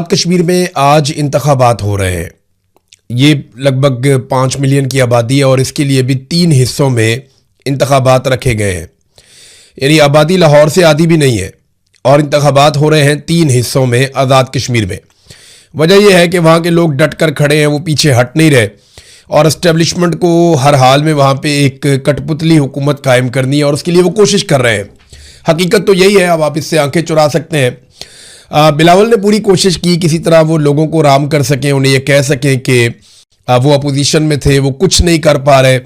कश्मीर में आज इंतखाबात हो रहे हैं। ये लगभग 5 मिलियन की आबादी है और इसके लिए भी 3 हिस्सों में इंतखाबात रखे गए हैं। यानी आबादी लाहौर से आधी भी नहीं है और इंतखाबात हो रहे हैं 3 हिस्सों में आज़ाद कश्मीर में। वजह यह है कि वहाँ के लोग डट कर खड़े हैं, वो पीछे हट नहीं रहे और इस्टेब्लिशमेंट को हर हाल में वहाँ पे एक कठपुतली हुकूमत कायम करनी है और उसके लिए वो कोशिश कर रहे हैं। हकीकत तो यही है, अब आप इससे आंखें चुरा सकते हैं। बिलावल ने पूरी कोशिश की किसी तरह वो लोगों को राम कर सकें, उन्हें ये कह सकें कि वो अपोजिशन में थे, वो कुछ नहीं कर पा रहे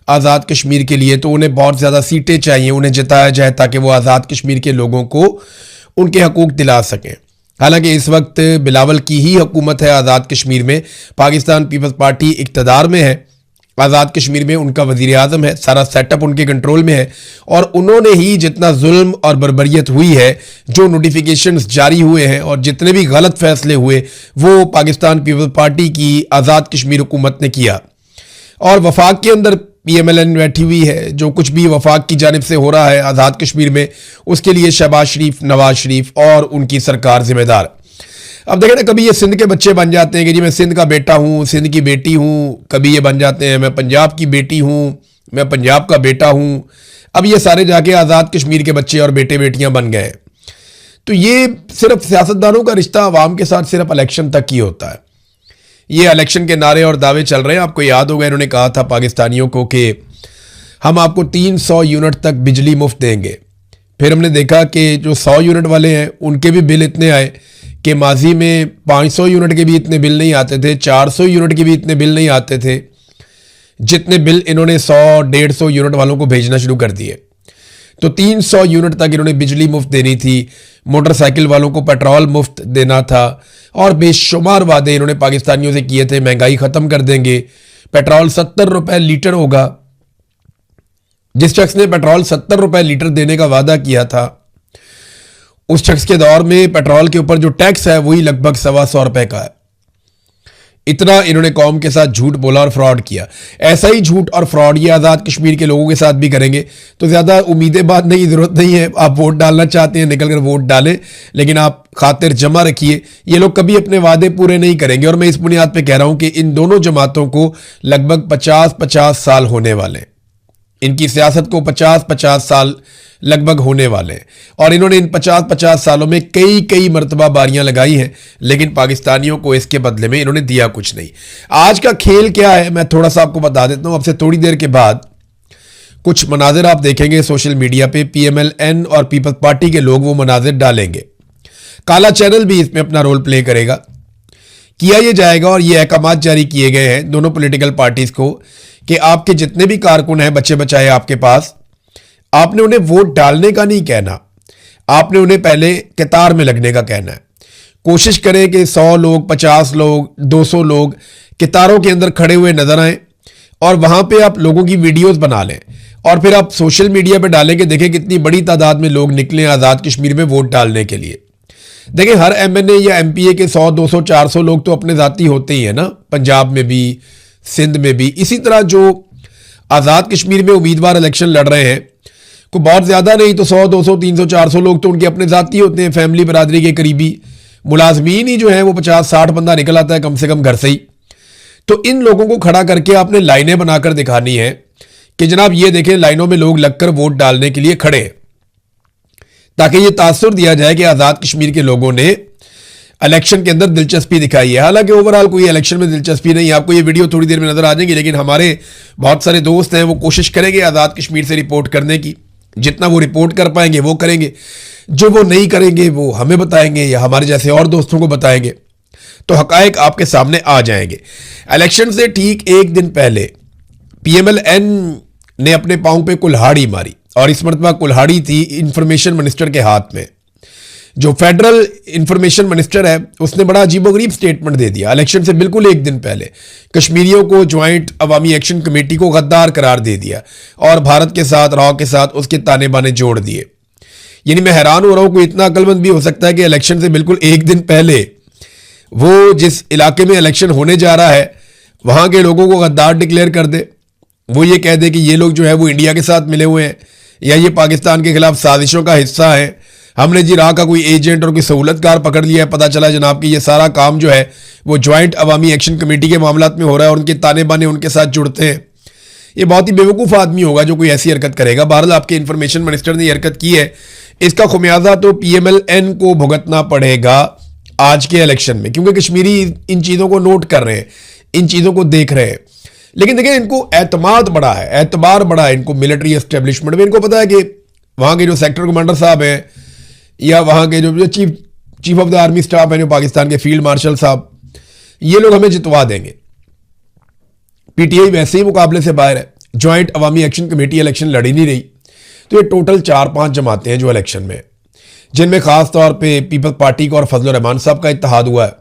आज़ाद कश्मीर के लिए, तो उन्हें बहुत ज़्यादा सीटें चाहिए, उन्हें जिताया जाए ताकि वो आज़ाद कश्मीर के लोगों को उनके हकूक़ दिला सकें। हालांकि इस वक्त बिलावल की ही हुकूमत है आज़ाद कश्मीर में, पाकिस्तान पीपल्स पार्टी इक़्तिदार में है, आज़ाद कश्मीर में उनका वज़ीर आज़म है, सारा सेटअप उनके कंट्रोल में है और उन्होंने ही जितना जुल्म और बर्बरियत हुई है, जो नोटिफिकेशंस जारी हुए हैं और जितने भी गलत फैसले हुए वो पाकिस्तान पीपल्स पार्टी की आज़ाद कश्मीर हुकूमत ने किया। और वफाक के अंदर PMLN बैठी हुई है, जो कुछ भी वफाक की जानिब से हो रहा है आज़ाद कश्मीर में उसके लिए शहबाज शरीफ, नवाज शरीफ और उनकी सरकार जिम्मेदार। अब देखें ना, कभी ये सिंध के बच्चे बन जाते हैं कि जी मैं सिंध का बेटा हूँ, सिंध की बेटी हूँ, कभी ये बन जाते हैं मैं पंजाब की बेटी हूँ, मैं पंजाब का बेटा हूँ। अब ये सारे जाके आज़ाद कश्मीर के बच्चे और बेटे बेटियाँ बन गए। तो ये सिर्फ सियासतदानों का रिश्ता अवाम के साथ सिर्फ इलेक्शन तक ही होता है। ये इलेक्शन के नारे और दावे चल रहे हैं। आपको याद होगा इन्होंने कहा था पाकिस्तानियों को कि हम आपको 300 यूनिट तक बिजली मुफ्त देंगे। फिर हमने देखा कि जो 100 यूनिट वाले हैं उनके भी बिल इतने आए कि माजी में 500 यूनिट के भी इतने बिल नहीं आते थे, 400 यूनिट के भी इतने बिल नहीं आते थे जितने बिल इन्होंने 100-150 यूनिट वालों को भेजना शुरू कर दिए। तो 300 यूनिट तक इन्होंने बिजली मुफ्त देनी थी, मोटरसाइकिल वालों को पेट्रोल मुफ्त देना था और बेशुमार वादे इन्होंने पाकिस्तानियों से किए थे। महंगाई ख़त्म कर देंगे, पेट्रोल 70 रुपये लीटर होगा। जिस शख्स ने पेट्रोल 70 रुपये लीटर देने का वादा किया था उस शख्स के दौर में पेट्रोल के ऊपर जो टैक्स है वही लगभग 125 रुपये का है। इतना इन्होंने कौम के साथ झूठ बोला और फ्रॉड किया। ऐसा ही झूठ और फ्रॉड ये आज़ाद कश्मीर के लोगों के साथ भी करेंगे। तो ज़्यादा उम्मीदें बांधने की ज़रूरत नहीं है। आप वोट डालना चाहते हैं निकल कर वोट डालें, लेकिन आप खातिर जमा रखिए, ये लोग कभी अपने वादे पूरे नहीं करेंगे। और मैं इस बुनियाद पर कह रहा हूँ कि इन दोनों जमातों को लगभग 50-50 साल होने वाले हैं। इनकी सियासत को 50-50 साल लगभग होने वाले हैं और इन्होंने इन 50-50 सालों में कई मरतबा बारियां लगाई हैं, लेकिन पाकिस्तानियों को इसके बदले में इन्होंने दिया कुछ नहीं। आज का खेल क्या है मैं थोड़ा सा आपको बता देता हूं। अब से थोड़ी देर के बाद कुछ मनाजिर आप देखेंगे सोशल मीडिया पे, PMLN और पीपल्स पार्टी के लोग वो मनाजिर डालेंगे। काला चैनल भी इसमें अपना रोल प्ले करेगा, किया ये जाएगा और ये अहकामात जारी किए गए हैं दोनों पॉलिटिकल पार्टीज को कि आपके जितने भी कारकुन हैं, बच्चे बचाए आपके पास, आपने उन्हें वोट डालने का नहीं कहना, आपने उन्हें पहले कतार में लगने का कहना है। कोशिश करें कि 100 लोग, 50 लोग, 200 लोग कतारों के अंदर खड़े हुए नजर आएं और वहां पे आप लोगों की वीडियोस बना लें और फिर आप सोशल मीडिया पे डालें कि देखें कितनी बड़ी तादाद में लोग निकले आज़ाद कश्मीर में वोट डालने के लिए। देखें हर MNA या MPA के 100, 200, 400 लोग तो अपने जाती होते ही है ना, पंजाब में भी, सिंध में भी। इसी तरह जो आज़ाद कश्मीर में उम्मीदवार इलेक्शन लड़ रहे हैं, को बहुत ज़्यादा नहीं तो 100, 200, 300, 400 लोग तो उनके अपने जाती होते हैं, फैमिली बरादरी के करीबी मुलाजमीन ही जो है वो 50-60 बंदा निकल आता है कम से कम घर से ही। तो इन लोगों को खड़ा करके आपने लाइनें बनाकर दिखानी है कि जनाब ये देखें लाइनों में लोग लगकर वोट डालने के लिए खड़े हैं, ताकि ये तासुर दिया जाए कि आज़ाद कश्मीर के लोगों ने इलेक्शन के अंदर दिलचस्पी दिखाई है। हालांकि ओवरऑल कोई इलेक्शन में दिलचस्पी नहीं है। आपको ये वीडियो थोड़ी देर में नजर आ जाएगी, लेकिन हमारे बहुत सारे दोस्त हैं वो कोशिश करेंगे आज़ाद कश्मीर से रिपोर्ट करने की। जितना वो रिपोर्ट कर पाएंगे वो करेंगे, जो वो नहीं करेंगे वो हमें बताएंगे या हमारे जैसे और दोस्तों को बताएंगे, तो हकायक आपके सामने आ जाएंगे। इलेक्शन से ठीक एक दिन पहले PMLN ने अपने पांव पे कुल्हाड़ी मारी और इस मरतबा कुल्हाड़ी थी इंफॉर्मेशन मिनिस्टर के हाथ में। जो फेडरल इंफॉर्मेशन मिनिस्टर है उसने बड़ा अजीबोगरीब स्टेटमेंट दे दिया इलेक्शन से बिल्कुल एक दिन पहले। कश्मीरियों को ज्वाइंट अवामी एक्शन कमेटी को गद्दार करार दे दिया और भारत के साथ, रॉ के साथ उसके ताने बाने जोड़ दिए। यानी मैं हैरान हो रहा हूं, कोई इतना अक्लमंद भी हो सकता है कि इलेक्शन से बिल्कुल एक दिन पहले वो जिस इलाके में इलेक्शन होने जा रहा है वहां के लोगों को गद्दार डिक्लेयर कर दे। वो ये कह दे कि ये लोग जो है वो इंडिया के साथ मिले हुए हैं या ये पाकिस्तान के खिलाफ साजिशों का हिस्सा है, हमने जी राह का कोई एजेंट और कोई सहूलतकार पकड़ लिया है, पता चला जनाब कि ये सारा काम जो है वो ज्वाइंट अवामी एक्शन कमेटी के मामलात में हो रहा है और उनके ताने बाने उनके साथ जुड़ते हैं। ये बहुत ही बेवकूफ़ आदमी होगा जो कोई ऐसी हरकत करेगा। बहरहाल आपके इंफॉर्मेशन मिनिस्टर ने ये हरकत की है, इसका खुमियाजा तो PMLN को भुगतना पड़ेगा आज के इलेक्शन में, क्योंकि कश्मीरी इन चीज़ों को नोट कर रहे हैं, इन चीज़ों को देख रहे हैं। लेकिन देखिए, इनको एतमाद बड़ा है, एतबार बड़ा है इनको मिलिट्री एस्टेब्लिशमेंट में। इनको पता है कि वहाँ के जो सेक्टर कमांडर साहब हैं या वहाँ के जो chief of the army staff है, जो पाकिस्तान के फील्ड मार्शल साहब, ये लोग हमें जितवा देंगे। PTI वैसे ही मुकाबले से बाहर है, ज्वाइंट अवामी एक्शन कमेटी इलेक्शन लड़ ही नहीं रही। तो ये टोटल 4-5 जमातें हैं जो इलेक्शन में, जिनमें खास तौर पे पीपल्स पार्टी का और फजलुर रहमान साहब का इत्तेहाद हुआ है।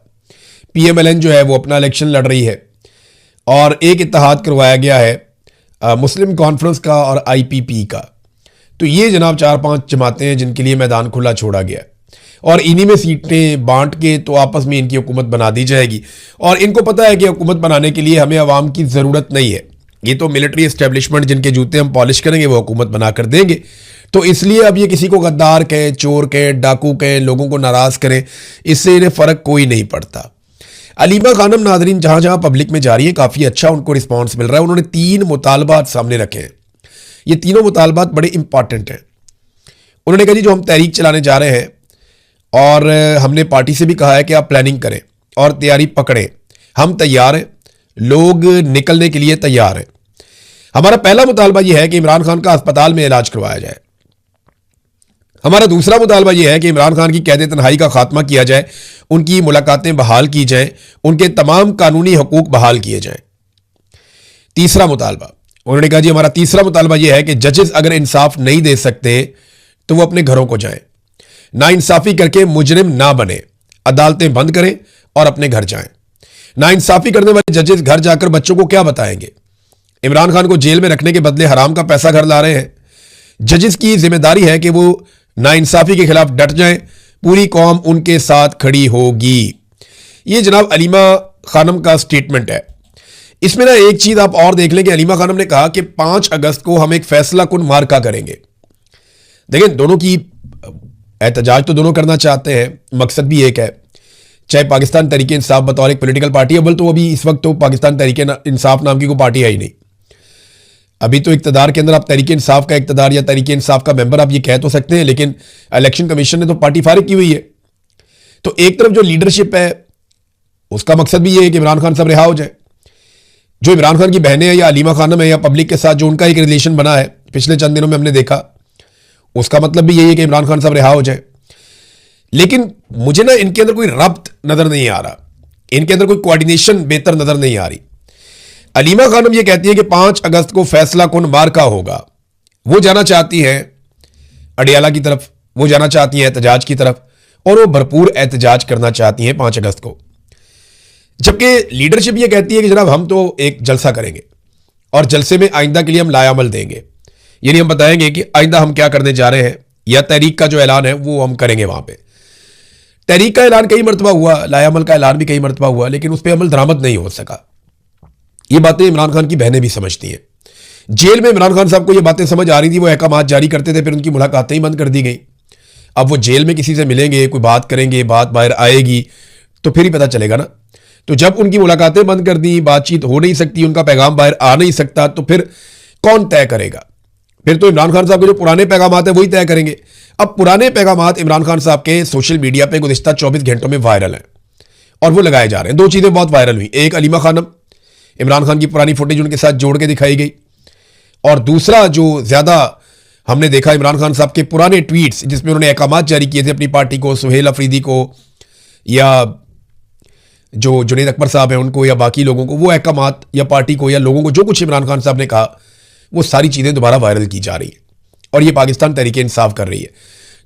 PMLN जो है वो अपना इलेक्शन लड़ रही है और एक इत्तेहाद करवाया गया है मुस्लिम कॉन्फ्रेंस का और IPP का। तो ये जनाब 4-5 जमातें हैं जिनके लिए मैदान खुला छोड़ा गया और इन्हीं में सीटें बांट के तो आपस में इनकी हुकूमत बना दी जाएगी। और इनको पता है कि हुकूमत बनाने के लिए हमें अवाम की ज़रूरत नहीं है, ये तो मिलिट्री एस्टेब्लिशमेंट जिनके जूते हम पॉलिश करेंगे वो हुकूमत बना कर देंगे। तो इसलिए अब ये किसी को गद्दार कहें, चोर कहें, डाकू कहें, लोगों को नाराज़ करें, इससे इन्हें फ़र्क कोई नहीं पड़ता। अलीमा खानम नाजरीन जहाँ जहाँ पब्लिक में जा रही है, काफ़ी अच्छा उनको रिस्पॉन्स मिल रहा है। उन्होंने 3 मुतालबात सामने रखे हैं। ये तीनों मुतालबात बड़े इंपॉर्टेंट हैं। उन्होंने कहा जी, जो हम तहरीक चलाने जा रहे हैं और हमने पार्टी से भी कहा है कि आप प्लानिंग करें और तैयारी पकड़ें, हम तैयार हैं, लोग निकलने के लिए तैयार हैं। हमारा पहला मुतालबा यह है कि इमरान खान का अस्पताल में इलाज करवाया जाए। हमारा दूसरा मुतालबा यह है कि इमरान खान की कैद तन्हाई का खात्मा किया जाए, उनकी मुलाकातें बहाल की जाएं, उनके तमाम कानूनी हकूक बहाल किए जाएं। तीसरा मुतालबा, उन्होंने कहा जी हमारा तीसरा मुतालबा यह है कि जजेस अगर इंसाफ नहीं दे सकते तो वो अपने घरों को जाएं, नाइंसाफी करके मुजरिम ना बने, अदालतें बंद करें और अपने घर जाएं। नाइंसाफी करने वाले जजेस घर जाकर बच्चों को क्या बताएंगे? इमरान खान को जेल में रखने के बदले हराम का पैसा घर ला रहे हैं। जजेस की जिम्मेदारी है कि वो नाइंसाफी के खिलाफ डट जाएं, पूरी कौम उनके साथ खड़ी होगी। ये जनाब अलीमा खानम का स्टेटमेंट है। इसमें ना एक चीज आप और देख लें कि अलीमा खानम ने कहा कि 5 अगस्त को हम एक फैसला कुन मार्का करेंगे। देखें, दोनों की एहतजाज तो दोनों करना चाहते हैं, मकसद भी एक है। चाहे पाकिस्तान तहरीक इंसाफ बतौर एक पॉलिटिकल पार्टी है, बल तो अभी इस वक्त तो पाकिस्तान तहरीक इंसाफ नाम की कोई पार्टी है ही नहीं। अभी तो इक्तदार के अंदर आप तहरीक इंसाफ का इक्तदार या तहरीक इंसाफ का मेंबर आप ये कह तो सकते हैं, लेकिन इलेक्शन कमीशन ने तो पार्टी फारिग की हुई है। तो एक तरफ जो लीडरशिप है उसका मकसद भी ये है कि इमरान खान साहब रिहा हो जाए। जो इमरान खान की बहनें हैं या अलीमा खानम है या पब्लिक के साथ जो उनका एक रिलेशन बना है पिछले चंद दिनों में हमने देखा, उसका मतलब भी यही है कि इमरान खान साहब रिहा हो जाए। लेकिन मुझे ना इनके अंदर कोई रब्त नजर नहीं आ रहा, इनके अंदर कोई कोऑर्डिनेशन बेहतर नजर नहीं आ रही। अलीमा खानम ये कहती है कि 5 अगस्त को फैसला कुन मार्का होगा। वो जाना चाहती हैं अडियाला की तरफ, वो जाना चाहती हैं एहतजाज की तरफ और वो भरपूर एहतजाज करना चाहती हैं 5 अगस्त को। जबकि लीडरशिप ये कहती है कि जनाब हम तो एक जलसा करेंगे और जलसे में आइंदा के लिए हम लायामल देंगे, यानी हम बताएंगे कि आइंदा हम क्या करने जा रहे हैं, या तहरीक का जो ऐलान है वो हम करेंगे। वहां पे तहरीक का ऐलान कई मरतबा हुआ, लायामल का ऐलान भी कई मरतबा हुआ, लेकिन उस पर अमल दरामद नहीं हो सका। ये बातें इमरान खान की बहनें भी समझती हैं। जेल में इमरान खान साहब को ये बातें समझ आ रही थी, वो अहकामात जारी करते थे, फिर उनकी मुलाकातें ही बंद कर दी गई। अब वो जेल में किसी से मिलेंगे, कोई बात करेंगे, बात बाहर आएगी तो फिर ही पता चलेगा ना। तो जब उनकी मुलाकातें बंद कर दी, बातचीत हो नहीं सकती, उनका पैगाम बाहर आ नहीं सकता, तो फिर कौन तय करेगा? फिर तो इमरान खान साहब के जो पुराने पैगामात हैं वही तय करेंगे। अब पुराने पैगामात इमरान खान साहब के सोशल मीडिया पे गुज़िश्ता 24 घंटों में वायरल हैं और वो लगाए जा रहे हैं। 2 चीज़ें बहुत वायरल हुई, एक अलीमा खानम, इमरान खान की पुरानी फुटेज उनके साथ जोड़ के दिखाई गई, और दूसरा जो ज़्यादा हमने देखा इमरान खान साहब के पुराने ट्वीट्स जिसमें उन्होंने अहकामात जारी किए थे अपनी पार्टी को, सुहेल अफरीदी को या जो जुनैद अकबर साहब हैं उनको या बाकी लोगों को, वो अहकामात या पार्टी को या लोगों को जो कुछ इमरान खान साहब ने कहा, वो सारी चीज़ें दोबारा वायरल की जा रही है और ये पाकिस्तान तहरीक इंसाफ कर रही है।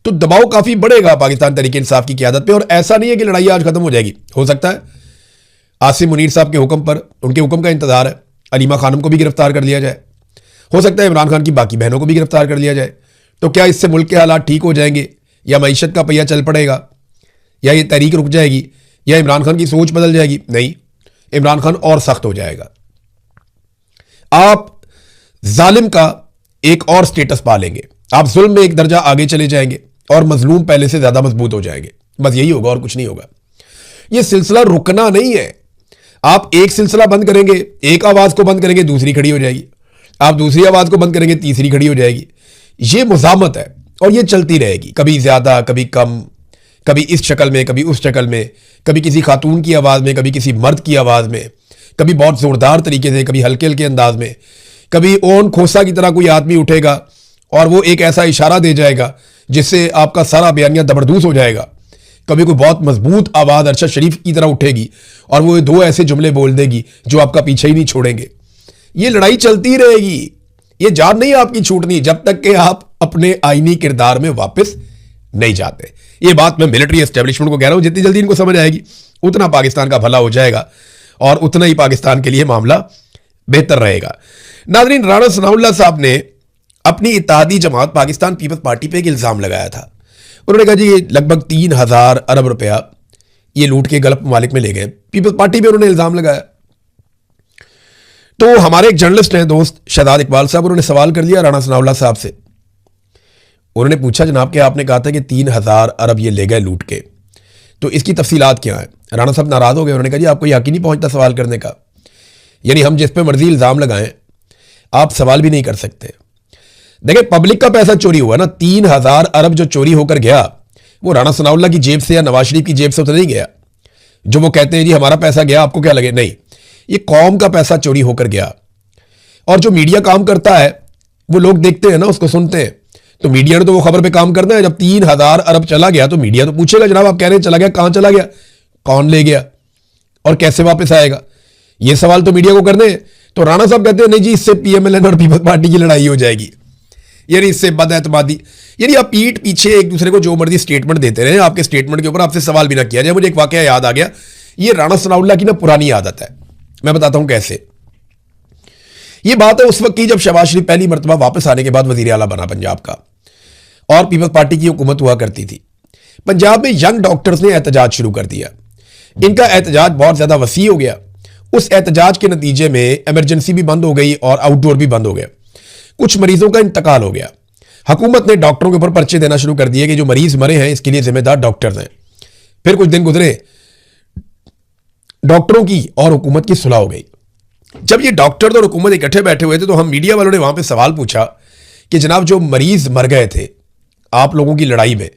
तो दबाव काफ़ी बढ़ेगा पाकिस्तान तहरीक इंसाफ की क़यादत पे। और ऐसा नहीं है कि लड़ाई आज खत्म हो जाएगी, हो सकता है आसिम मुनीर साहब के हुक्म पर, उनके हुक्म का इंतजार है, अलीमा खानम को भी गिरफ्तार कर लिया जाए, हो सकता है इमरान खान की बाकी बहनों को भी गिरफ्तार कर लिया जाए। तो क्या इससे मुल्क के हालात ठीक हो जाएंगे, या मईशत का पहिया चल पड़ेगा, या ये तहरीक रुक जाएगी, या इमरान खान की सोच बदल जाएगी? नहीं, इमरान खान और सख्त हो जाएगा। आप जालिम का एक और स्टेटस पा लेंगे, आप जुल्म में एक दर्जा आगे चले जाएंगे, और मजलूम पहले से ज्यादा मजबूत हो जाएंगे। बस यही होगा और कुछ नहीं होगा। यह सिलसिला रुकना नहीं है। आप एक सिलसिला बंद करेंगे, एक आवाज को बंद करेंगे, दूसरी खड़ी हो जाएगी। आप दूसरी आवाज को बंद करेंगे, तीसरी खड़ी हो जाएगी। यह मुजामत है और यह चलती रहेगी, कभी ज्यादा कभी कम, कभी इस शक्ल में कभी उस शक्ल में, कभी किसी खातून की आवाज में, कभी किसी मर्द की आवाज में, कभी बहुत जोरदार तरीके से, कभी हल्के हल्के अंदाज में, कभी ओन खोसा की तरह कोई आदमी उठेगा और वो एक ऐसा इशारा दे जाएगा जिससे आपका सारा बयानिया जबरदूस हो जाएगा। कभी कोई बहुत मजबूत आवाज अरशद शरीफ की तरह उठेगी और वो दो ऐसे जुमले बोल देगी जो आपका पीछे ही नहीं छोड़ेंगे। ये लड़ाई चलती रहेगी, ये जान नहीं आपकी छूटनी जब तक कि आप अपने आईनी किरदार में वापस नहीं जाते। ये बात मैं मिलिट्री एस्टेब्लिशमेंट को कह रहा हूं, जितनी जल्दी इनको समझ आएगी उतना पाकिस्तान का भला हो जाएगा और उतना ही पाकिस्तान के लिए मामला बेहतर रहेगा। नाज़रीन, राणा सनाउल्लाह साहब ने अपनी इत्तेहादी जमात पाकिस्तान पीपल्स पार्टी पे एक इल्जाम लगाया था। उन्होंने कहा जी ये लगभग 3000 अरब रुपया ये लूट के गल्फ ममालिक में ले गए। पीपल्स पार्टी पे उन्होंने इल्जाम लगाया। तो हमारे एक जर्नलिस्ट हैं दोस्त शहजाद इकबाल साहब, उन्होंने सवाल कर लिया राणा सनाउल्लाह साहब से। उन्होंने पूछा जनाब कि आपने कहा था कि 3000 अरब ये ले गए लूट के, तो इसकी तफसीलात क्या है? राणा साहब नाराज हो गए। उन्होंने कहा जी आपको यकीन नहीं पहुंचता सवाल करने का, यानी हम जिस पे मर्जी इल्जाम लगाएं आप सवाल भी नहीं कर सकते। देखिए पब्लिक का पैसा चोरी हुआ ना, 3000 अरब जो चोरी होकर गया वो राणा सनाउल्लाह की जेब से या नवाज शरीफ की जेब से तो नहीं गया। जो वो कहते हैं जी हमारा पैसा गया आपको क्या लगे, नहीं, ये कौम का पैसा चोरी होकर गया। और जो मीडिया काम करता है वो लोग देखते हैं ना, उसको सुनते हैं। तो मीडिया ने तो वो खबर पे काम करना है। जब 3000 अरब चला गया तो मीडिया तो पूछेगा जनाब आप कह रहे हैं चला गया, कहां चला गया, कौन ले गया और कैसे वापस आएगा, ये सवाल तो मीडिया को करने हैं। तो राणा साहब कहते हैं नहीं जी इससे पीएमएलएन और पीपल्स पार्टी की लड़ाई हो जाएगी, यानी इससे बदएतमादी, यानी आप पीठ पीछे एक दूसरे को जो मर्जी स्टेटमेंट देते रहे, आपके स्टेटमेंट के ऊपर आपसे सवाल भी ना किया जाए। मुझे एक वाकया याद आ गया, ये राणा सनाउल्लाह की ना पुरानी आदत है, मैं बताता हूं कैसे। ये बात है उस वक्त की जब शहबाज शरीफ पहली मरतबा वापस आने के बाद वजीर आला बना पंजाब का और पीपल्स पार्टी की हुकूमत हुआ करती थी। पंजाब में यंग डॉक्टर्स ने एहतजाज शुरू कर दिया। इनका एहतजाज बहुत ज्यादा वसी हो गया। उस एहतजाज के नतीजे में इमरजेंसी भी बंद हो गई और आउटडोर भी बंद हो गया। कुछ मरीजों का इंतकाल हो गया। हुकूमत ने डॉक्टरों के ऊपर पर्चे देना शुरू कर दिए कि जो मरीज मरे हैं इसके लिए जिम्मेदार डॉक्टर्स हैं। फिर कुछ दिन गुजरे, डॉक्टरों की और हुकूमत की सुलह हो गई। जब ये डॉक्टर और हुकूमत इकट्ठे बैठे हुए थे तो हम मीडिया वालों ने वहां पे सवाल पूछा कि जनाब जो मरीज मर गए थे आप लोगों की लड़ाई में,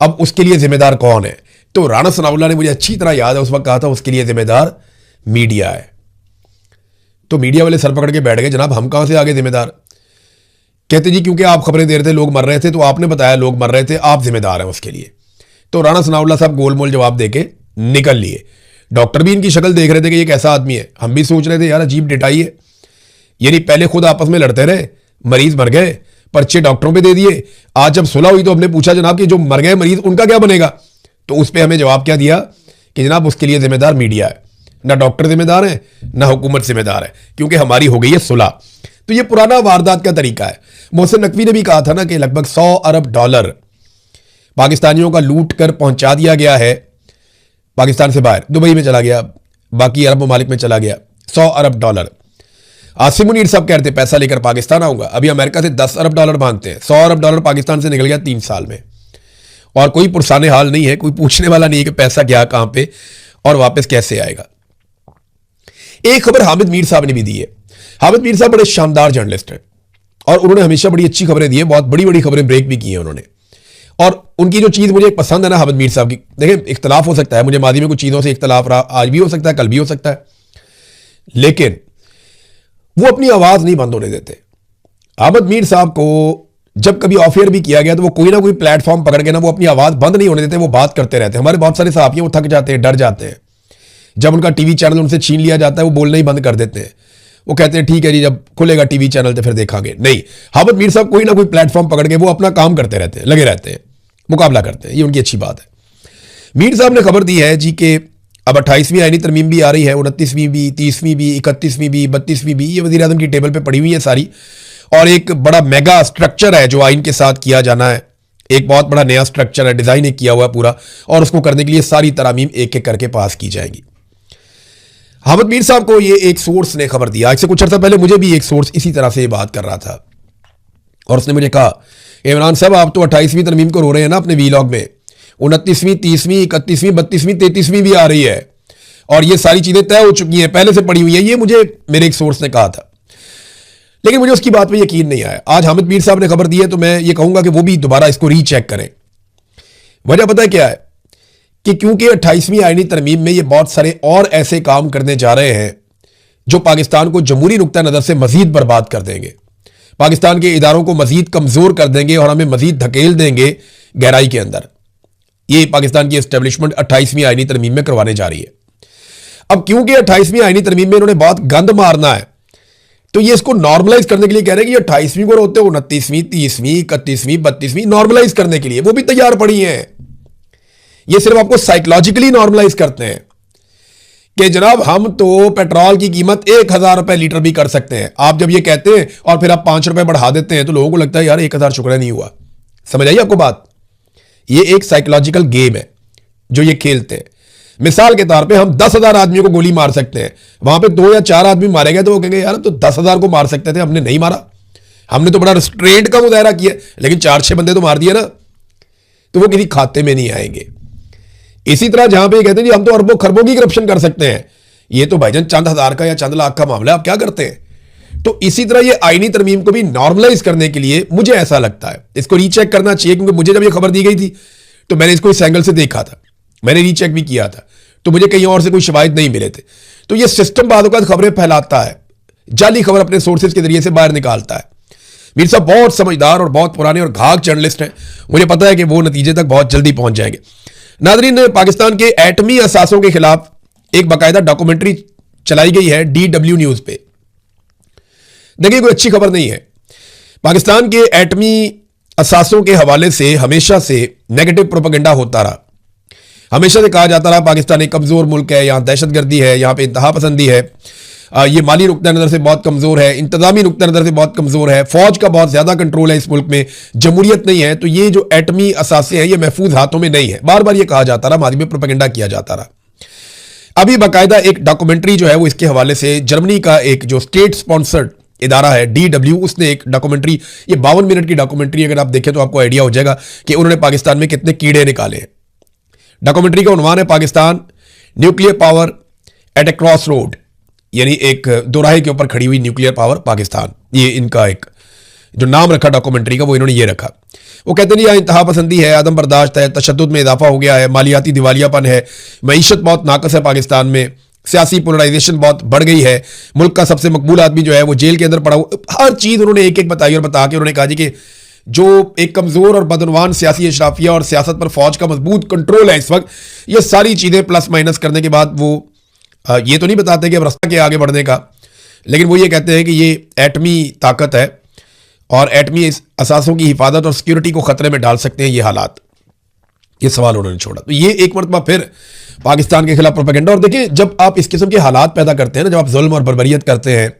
अब उसके लिए जिम्मेदार कौन है? तो राणा सनाउल्लाह ने, मुझे अच्छी तरह याद है, उस वक्त कहा था उसके लिए जिम्मेदार मीडिया है। तो मीडिया वाले सर पकड़ के बैठ गए, जनाब हम कहां से आगे जिम्मेदार? कहते जी क्योंकि आप खबरें दे रहे थे लोग मर रहे थे तो आपने बताया लोग मर रहे थे, आप जिम्मेदार हैं उसके लिए। तो राणा सनाउल्लाह साहब गोलमोल जवाब देके निकल लिए। डॉक्टर भी इनकी शक्ल देख रहे थे कि ये कैसा आदमी है। हम भी सोच रहे थे यार अजीब डिटाई है, यानी पहले खुद आपस में लड़ते रहे, मरीज मर गए, पर्चे डॉक्टरों पे दे दिए। आज जब सुलह हुई तो हमने पूछा जनाब कि जो मर गए मरीज उनका क्या बनेगा? तो उस पर हमें जवाब क्या दिया कि जनाब उसके लिए जिम्मेदार मीडिया है, ना डॉक्टर जिम्मेदार है ना हुकूमत जिम्मेदार है, क्योंकि हमारी हो गई है सुलह। तो ये पुराना वारदात का तरीका है। मोहसिन नकवी ने भी कहा था ना कि लगभग 100 अरब डॉलर पाकिस्तानियों का लूट कर पहुंचा दिया गया है पाकिस्तान से बाहर, दुबई में चला गया, बाकी अरब ममालिक में चला गया। 100 अरब डॉलर। आसिम मुनीर साहब कह रहे थे पैसा लेकर पाकिस्तान आऊंगा, अभी अमेरिका से 10 अरब डॉलर मांगते हैं। 100 अरब डॉलर पाकिस्तान से निकल गया 3 साल में, और कोई पुरसाने हाल नहीं है, कोई पूछने वाला नहीं है कि पैसा गया कहां पे और वापस कैसे आएगा। एक खबर हामिद मीर साहब ने भी दी है। हामिद मीर साहब बड़े शानदार जर्नलिस्ट हैं और उन्होंने हमेशा बड़ी अच्छी खबरें दी है, बहुत बड़ी बड़ी खबरें ब्रेक भी की हैं उन्होंने। और उनकी जो चीज़ मुझे पसंद है ना हामिद मीर साहब की, देखिए इख्तलाफ हो सकता है, मुझे मादी में कुछ चीज़ों से इख्तलाफ रहा, आज भी हो सकता है, कल भी हो सकता है, लेकिन वो अपनी आवाज़ नहीं बंद होने देते। हामिद मीर साहब को जब कभी ऑफेयर भी किया गया तो वो कोई ना कोई प्लेटफॉर्म पकड़ के ना वो अपनी आवाज़ बंद नहीं होने देते, वो बात करते रहते हैं। हमारे बहुत सारे साहब वो थक जाते हैं, डर जाते हैं, जब उनका टीवी चैनल उनसे छीन लिया जाता है वो बोलना ही बंद कर देते हैं। वो कहते हैं ठीक है जी जब खुलेगा टीवी चैनल तो फिर देखेंगे। नहीं, हामिद मीर साहब कोई ना कोई प्लेटफॉर्म पकड़ के वो अपना काम करते रहते हैं, लगे रहते हैं, मुकाबला करते हैं, ये उनकी अच्छी बात है। मीर साहब ने खबर दी है जी कि अब 28वीं आईनी तरमीम भी आ रही है, 29वीं भी, 30वीं भी, 31वीं भी, 32वीं भी, ये वज़ीर आज़म की टेबल पे पड़ी हुई है सारी, और एक बड़ा मेगा स्ट्रक्चर है जो आइन के साथ किया जाना है। एक बहुत बड़ा नया स्ट्रक्चर है, डिज़ाइन एक किया हुआ है पूरा, और उसको करने के लिए सारी तरामीम एक एक करके पास की जाएंगी। हामिद मीर साहब को ये एक सोर्स ने खबर दिया, आज से कुछ अर्सा पहले मुझे भी एक सोर्स इसी तरह से ये बात कर रहा था, और उसने मुझे कहा इमरान साहब आप तो 28वीं तरमीम को रो रहे हैं ना अपने वीलॉग में, 29वीं, 30वीं, 31वीं, 32वीं, 33वीं भी आ रही है और ये सारी चीजें तय हो चुकी हैं, पहले से पड़ी हुई है। ये मुझे मेरे एक सोर्स ने कहा था, लेकिन मुझे उसकी बात पे यकीन नहीं आया। आज हामिद मीर साहब ने खबर दी है तो मैं ये कहूंगा कि वो भी दोबारा इसको रीचेक करें। वजह पता है क्या है कि क्योंकि 28वीं आईनी तरमीम में ये बहुत सारे और ऐसे काम करने जा रहे हैं जो पाकिस्तान को जमहूरी नुक्ता नजर से मजीद बर्बाद कर देंगे, पाकिस्तान के इदारों को मजीद कमजोर कर देंगे और हमें मजीद धकेल देंगे गहराई के अंदर। ये पाकिस्तान की एस्टेब्लिशमेंट 28वीं आईनी तरमीम में करवाने जा रही है। अब क्योंकि 28वीं आईनी तरमीम में इन्होंने बहुत गंद मारना है तो ये इसको नॉर्मलाइज करने के लिए कह रहे हैं कि 28वीं को रोते हो, 29वीं, 30वीं, 31वीं, 32वीं नॉर्मलाइज करने के लिए वो भी तैयार पड़ी हैं। ये सिर्फ आपको साइकोलॉजिकली नॉर्मलाइज करते हैं कि जनाब हम तो पेट्रोल की कीमत 1000 रुपए लीटर भी कर सकते हैं। आप जब ये कहते हैं और फिर आप 5 रुपए बढ़ा देते हैं तो लोगों को लगता है यार 1000 शुक्र नहीं हुआ। समझ आइए आपको बात? ये एक साइकोलॉजिकल गेम है जो ये खेलते हैं। मिसाल के तौर पे हम 10,000 आदमियों को गोली मार सकते हैं, वहां पे 2 या 4 आदमी मारे गए तो वो कहेंगे यार तो 10,000 को मार सकते थे, हमने नहीं मारा, हमने तो बड़ा रिस्ट्रेंट का मुजाहरा किया, लेकिन 4-6 बंदे तो मार दिए ना, तो वो किसी खाते में नहीं आएंगे। इसी तरह जहां पे कहते हैं जी हम तो अरबों खरबों की करप्शन कर सकते हैं, ये तो भाईजान चंद हजार का या चंद लाख का मामला है, आप क्या करते हैं? तो इसी तरह ये आईनी तरमीम को भी नॉर्मलाइज करने के लिए मुझे ऐसा लगता है इसको रीचेक करना चाहिए, क्योंकि मुझे जब ये खबर दी गई थी तो मैंने इसको इस एंगल से देखा था, मैंने रीचेक भी किया था, तो मुझे कहीं और से कोई शवाहिद नहीं मिले थे। तो ये सिस्टम बाद औक़ात खबरें फैलाता है, जाली खबर अपने सोर्सेज के जरिए से बाहर निकालता है। मीर साहब बहुत समझदार और बहुत पुराने और घाघ जर्नलिस्ट हैं, मुझे पता है कि वो नतीजे तक बहुत जल्दी पहुंच जाएंगे। नादरीन, पाकिस्तान के एटमी असासों के खिलाफ एक बाकायदा डॉक्यूमेंट्री चलाई गई है DW न्यूज पे। देखिए कोई अच्छी खबर नहीं है। पाकिस्तान के एटमी असासों के हवाले से हमेशा से नेगेटिव प्रोपेगेंडा होता रहा, हमेशा से कहा जाता रहा पाकिस्तान एक कमजोर मुल्क है, यहां दहशतगर्दी है, यहां पे इंतहा पसंदी है, ये माली नुक्ता नजर से बहुत कमजोर है, इंतजामी नुक्ता नजर से बहुत कमजोर है, फौज का बहुत ज्यादा कंट्रोल है इस मुल्क में, जमहूरियत नहीं है, तो ये जो एटमी असासे हैं ये महफूज हाथों में नहीं है। बार बार ये कहा जाता रहा, मादी में प्रोपेगेंडा किया जाता रहा। अभी बाकायदा एक डॉक्यूमेंट्री जो है वो इसके हवाले से जर्मनी का एक जो स्टेट स्पॉन्सर्ड इदारा है DW, उसने एक डॉक्यूमेंट्री, ये 52 मिनट की डॉक्यूमेंट्री, अगर आप देखें तो आपको आइडिया हो जाएगा कि उन्होंने पाकिस्तान में कितने कीड़े निकाले हैं। डॉक्यूमेंट्री का उन्वान है पाकिस्तान न्यूक्लियर पावर एट ए क्रॉस रोड, यानी एक दोराहे के ऊपर खड़ी हुई न्यूक्लियर पावर पाकिस्तान। ये इनका एक जो नाम रखा डॉक्यूमेंट्री का वो इन्होंने ये रखा। वो कहते हैं यहाँ इंतहा पसंदी है, आदम बर्दाश्त है, तशद्दुद में इजाफा हो गया है, मालियाती दिवालियापन है, मईशत बहुत नाकस है पाकिस्तान में, सियासी पोलराइजेशन बहुत बढ़ गई है, मुल्क का सबसे मकबूल आदमी जो है वो जेल के अंदर पड़ा हुआ। हर चीज़ उन्होंने एक एक बताई और बता के उन्होंने कहा जी कि जो एक कमज़ोर और बदनवान सियासी अशराफिया और सियासत पर फौज का मजबूत कंट्रोल है इस वक्त, ये सारी चीज़ें प्लस माइनस करने के बाद वो ये तो नहीं बताते कि अब रास्ता क्या आगे बढ़ने का, लेकिन वो ये कहते हैं कि ये एटमी ताकत है और एटमी असासों की हिफाजत और सिक्योरिटी को खतरे में डाल सकते हैं ये हालात। ये सवाल उन्होंने छोड़ा। तो ये एक मरतबा फिर पाकिस्तान के खिलाफ प्रोपेगेंडा। और देखिए जब आप इस किस्म के हालात पैदा करते हैं ना, जब आप जुल्म और बर्बरियत करते हैं,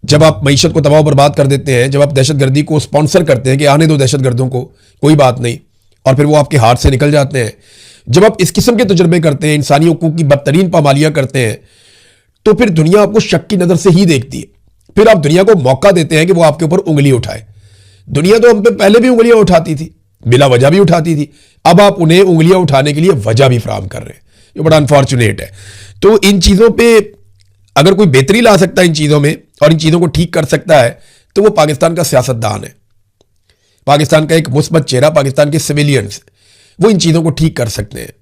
जब आप मईशत को तबाह बर्बाद कर देते हैं, जब आप दहशतगर्दी को स्पॉन्सर करते हैं कि आने दो दहशतगर्दों को, कोई बात नहीं, और फिर वो आपके हाथ से निकल जाते हैं, जब आप इस किस्म के तजुर्बे करते हैं, इंसानी हुकूक की बदतरीन पामालियाँ करते हैं, तो फिर दुनिया आपको शक की नज़र से ही देखती है। फिर आप दुनिया को मौका देते हैं कि वो आपके ऊपर उंगली उठाए। दुनिया तो हम पे पहले भी उंगलियां उठाती थी, बिला वजह भी उठाती थी, अब आप उन्हें उंगलियां उठाने के लिए वजह भी फराहम कर रहे हैं, जो बड़ा अनफॉर्चुनेट है। तो इन चीज़ों पे अगर कोई बेहतरी ला सकता है इन चीज़ों में और इन चीज़ों को ठीक कर सकता है तो वो पाकिस्तान का सियासतदान है, पाकिस्तान का एक मुस्बत चेहरा, पाकिस्तान के सिविलियंस, वो इन चीज़ों को ठीक कर सकते हैं।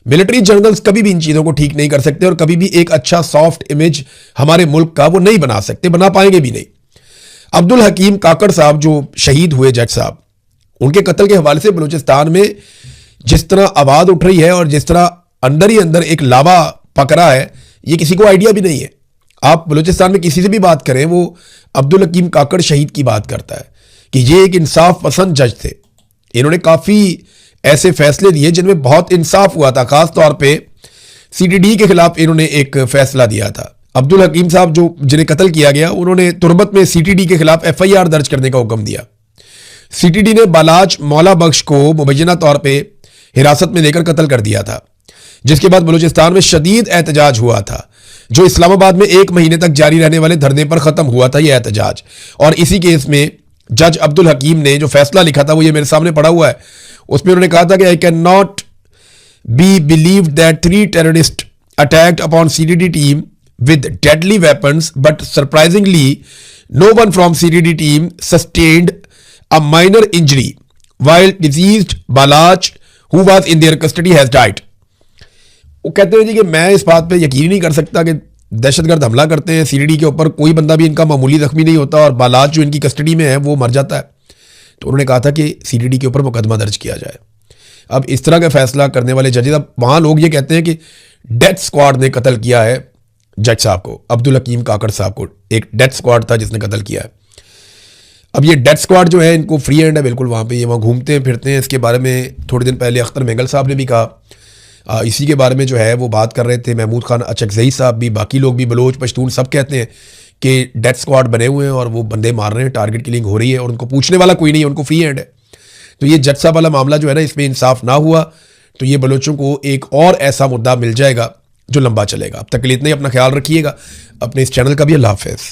मिलिट्री जनरल्स कभी भी इन चीज़ों को ठीक नहीं कर सकते और कभी भी एक अच्छा सॉफ्ट इमेज हमारे मुल्क का वो नहीं बना सकते, बना पाएंगे भी नहीं। अब्दुल हकीम काकड़ साहब जो शहीद हुए जज साहब, उनके कत्ल के हवाले से बलूचिस्तान में जिस तरह आवाज़ उठ रही है और जिस तरह अंदर ही अंदर एक लावा पक रहा है, ये किसी को आइडिया भी नहीं है। आप बलूचिस्तान में किसी से भी बात करें, वो अब्दुल हकीम काकड़ शहीद की बात करता है कि ये एक इंसाफ पसंद जज थे, इन्होंने काफ़ी ऐसे फैसले दिए जिनमें बहुत इंसाफ हुआ था। खास तौर पे CTD के खिलाफ इन्होंने एक फैसला दिया था। अब्दुल हकीम साहब जो जिन्हें कत्ल किया गया, उन्होंने तुरबत में CTD के खिलाफ FIR दर्ज करने का हुक्म दिया। CTD ने बालाज मौला बख्श को मुबैना तौर पे हिरासत में लेकर कत्ल कर दिया था, जिसके बाद बलूचिस्तान में शदीद एहतजाज हुआ था, जो इस्लामाबाद में 1 महीने तक जारी रहने वाले धरने पर ख़त्म हुआ था ये एहतजाज। और इसी केस में जज अब्दुल हकीम ने जो फैसला लिखा था वो ये मेरे सामने पड़ा हुआ है। उसमें उन्होंने कहा था कि I can not be believe that 3 terrorist attacked upon CDD team with deadly weapons, but surprisingly no one from CDD team sustained a minor injury while deceased Balaj who was in their custody has died। वो कहते हैं जी कि मैं इस बात पे यकीन नहीं कर सकता कि दहशतगर्द हमला करते हैं सीडीडी के ऊपर, कोई बंदा भी इनका मामूली जख्मी नहीं होता और बालाज जो इनकी कस्टडी में है वो मर जाता है। तो उन्होंने कहा था कि सीडीडी के ऊपर मुकदमा दर्ज किया जाए। अब इस तरह का फैसला करने वाले जजेस, अब वहाँ लोग ये कहते हैं कि डेथ स्क्वाड ने कत्ल किया है जज साहब को, अब्दुल हकीम काकड़ साहब को। एक डेथ स्क्वाड था जिसने कत्ल किया है। अब ये डेथ स्क्वाड जो है इनको फ्री हैंड है बिल्कुल, वहाँ पे ये वहाँ घूमते हैं फिरते हैं। इसके बारे में थोड़े दिन पहले अख्तर मेंगल साहब ने भी कहा। इसी के बारे में जो है वो बात कर रहे थे महमूद खान अचकजई साहब भी, बाकी लोग भी, बलोच पश्तून सब कहते हैं कि डेथ स्क्वाड बने हुए हैं और वो बंदे मार रहे हैं, टारगेट किलिंग हो रही है और उनको पूछने वाला कोई नहीं है, उनको फ्री हैंड है। तो ये जज साहब वाला मामला जो है ना, इसमें इंसाफ ना हुआ तो ये बलोचों को एक और ऐसा मुद्दा मिल जाएगा जो लंबा चलेगा। अब तक के लिए इतना ही, अपना ख्याल रखिएगा, अपने इस चैनल का भी अल्लाह हाफ़िज़।